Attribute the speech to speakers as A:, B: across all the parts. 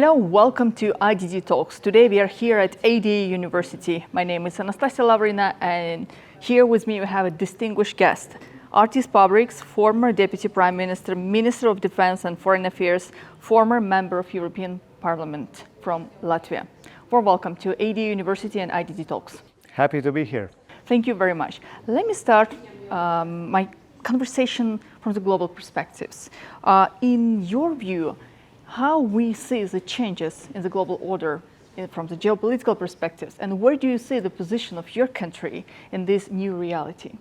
A: Hello, welcome to IDD Talks. Today we are here at ADE University. My name is Anastasia Lavrina, and here with me we have a distinguished guest, Artis Pabriks, former Deputy Prime Minister, Minister of Defense and Foreign Affairs, former member of European Parliament from Latvia. Warm welcome to ADE University and IDD Talks.
B: Happy to be here.
A: Thank you very much. Let me start my conversation from the global perspectives. In your view, how we see the changes in the global order from the geopolitical perspectives, and where do you see the position of your country in this new reality?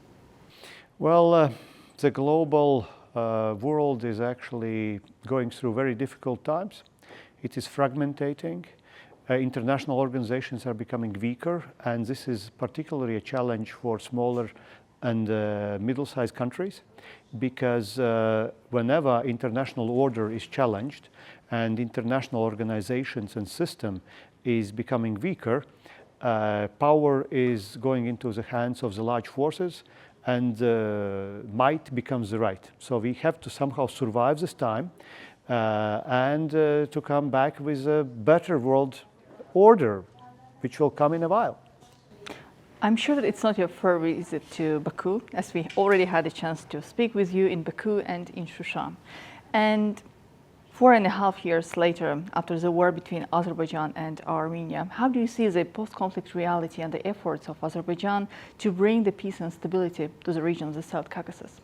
B: Well, the global world is actually going through very difficult times. It is fragmentating. International organizations are becoming weaker, and this is particularly a challenge for smaller and middle-sized countries, because whenever international order is challenged and international organizations and system is becoming weaker, power is going into the hands of the large forces, and might becomes the right. So we have to somehow survive this time and to come back with a better world order, which will come in a while.
A: I'm sure that it's not your first visit to Baku, as we already had a chance to speak with you in Baku and in Shushan. And 4.5 years later, after the war between Azerbaijan and Armenia, how do you see the post-conflict reality and the efforts of Azerbaijan to bring the peace and stability to the region of the South Caucasus?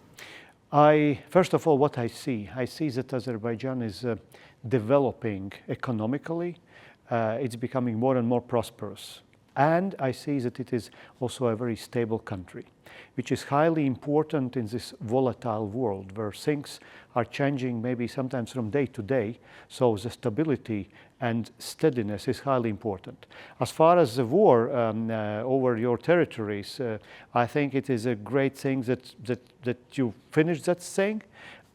B: First of all, what I see that Azerbaijan is developing economically. It's becoming more and more prosperous. And I see that it is also a very stable country, which is highly important in this volatile world where things are changing maybe sometimes from day to day. So the stability and steadiness is highly important. As far as the war over your territories, I think it is a great thing that you finished that thing.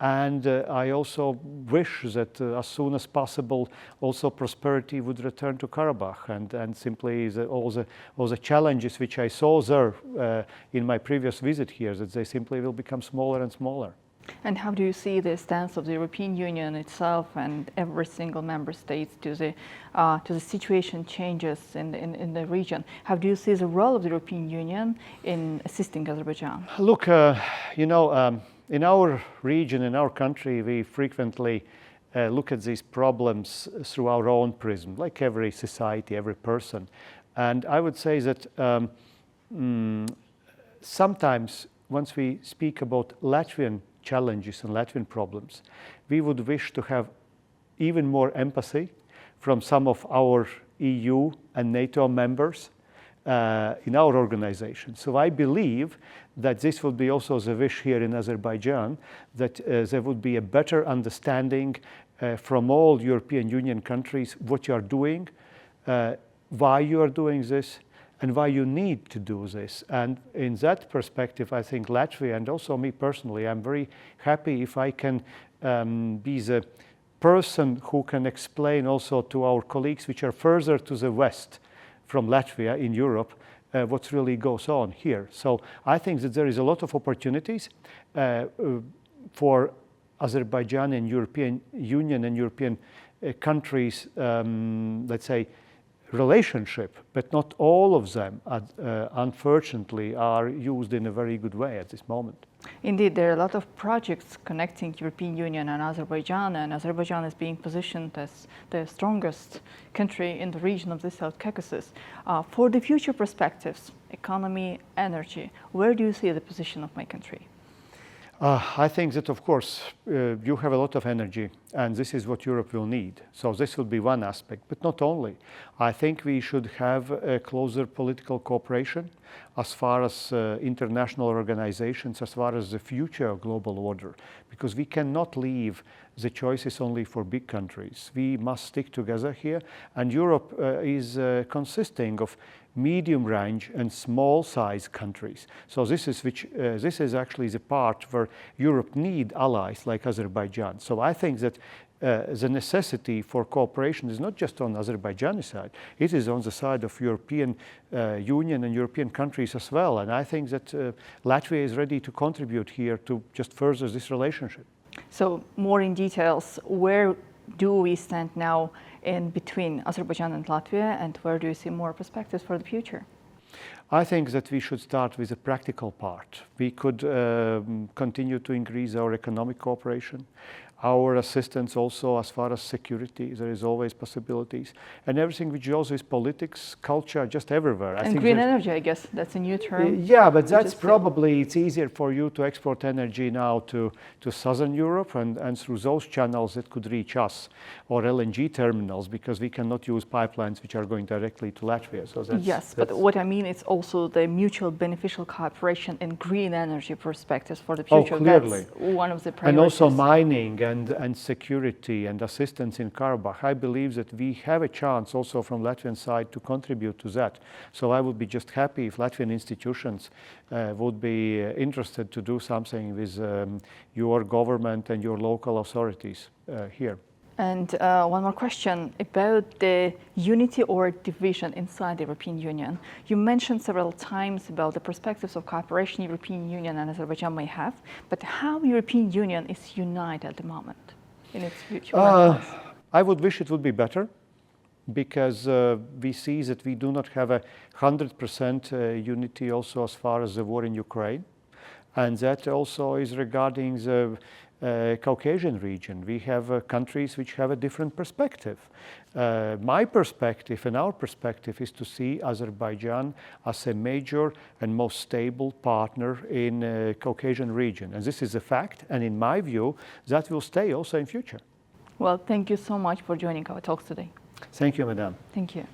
B: And I also wish that as soon as possible also prosperity would return to Karabakh, and simply all the challenges which I saw there in my previous visit here, that they simply will become smaller and smaller.
A: And how do you see the stance of the European Union itself and every single member state to the situation changes in the region? How do you see the role of the European Union in assisting Azerbaijan?
B: Look, in our region, in our country, we frequently look at these problems through our own prism, like every society, every person. And I would say that sometimes once we speak about Latvian challenges and Latvian problems, we would wish to have even more empathy from some of our EU and NATO members in our organization. So I believe that this would be also the wish here in Azerbaijan, that there would be a better understanding from all European Union countries what you are doing, why you are doing this, and why you need to do this. And in that perspective, I think Latvia, and also me personally, I'm very happy if I can be the person who can explain also to our colleagues which are further to the west from Latvia in Europe, what really goes on here. So I think that there is a lot of opportunities for Azerbaijan and European Union and European countries, let's say, relationship, but not all of them, unfortunately, are used in a very good way at this moment.
A: Indeed, there are a lot of projects connecting European Union and Azerbaijan is being positioned as the strongest country in the region of the South Caucasus. For the future perspectives, economy, energy, where do you see the position of my country?
B: I think that, of course, you have a lot of energy, and this is what Europe will need. So this will be one aspect, but not only. I think we should have a closer political cooperation as far as international organizations, as far as the future global order, because we cannot leave the choices only for big countries. We must stick together here, and Europe is consisting of medium range and small size countries. So this is actually the part where Europe need allies like Azerbaijan. So I think that the necessity for cooperation is not just on Azerbaijani side, it is on the side of European Union and European countries as well. And I think that Latvia is ready to contribute here to just further this relationship.
A: So more in details, where do we stand now in between Azerbaijan and Latvia, and where do you see more perspectives for the future?
B: I think that we should start with the practical part. We could continue to increase our economic cooperation, our assistance also as far as security. There is always possibilities. And everything which also is politics, culture, just everywhere.
A: And green energy, I guess, that's a new term.
B: Yeah, but that's probably, it's easier for you to export energy now to Southern Europe, and through those channels it could reach us, or LNG terminals, because we cannot use pipelines which are going directly to Latvia. So
A: yes, but what I mean is also the mutual beneficial cooperation in green energy perspectives for the future.
B: Oh, clearly.
A: That's one of the priorities.
B: And also mining and security and assistance in Karabakh. I believe that we have a chance also from Latvian side to contribute to that. So I would be just happy if Latvian institutions would be interested to do something with your government and your local authorities here.
A: And one more question about the unity or division inside the European Union. You mentioned several times about the perspectives of cooperation European Union and Azerbaijan may have, but how European Union is united at the moment in its future?
B: I would wish it would be better, because we see that we do not have 100% unity also as far as the war in Ukraine. And that also is regarding the Caucasian region. We have countries which have a different perspective. My perspective and our perspective is to see Azerbaijan as a major and most stable partner in the Caucasian region. And this is a fact, and in my view, that will stay also in future.
A: Well, thank you so much for joining our talks today.
B: Thank you, Madam.
A: Thank you.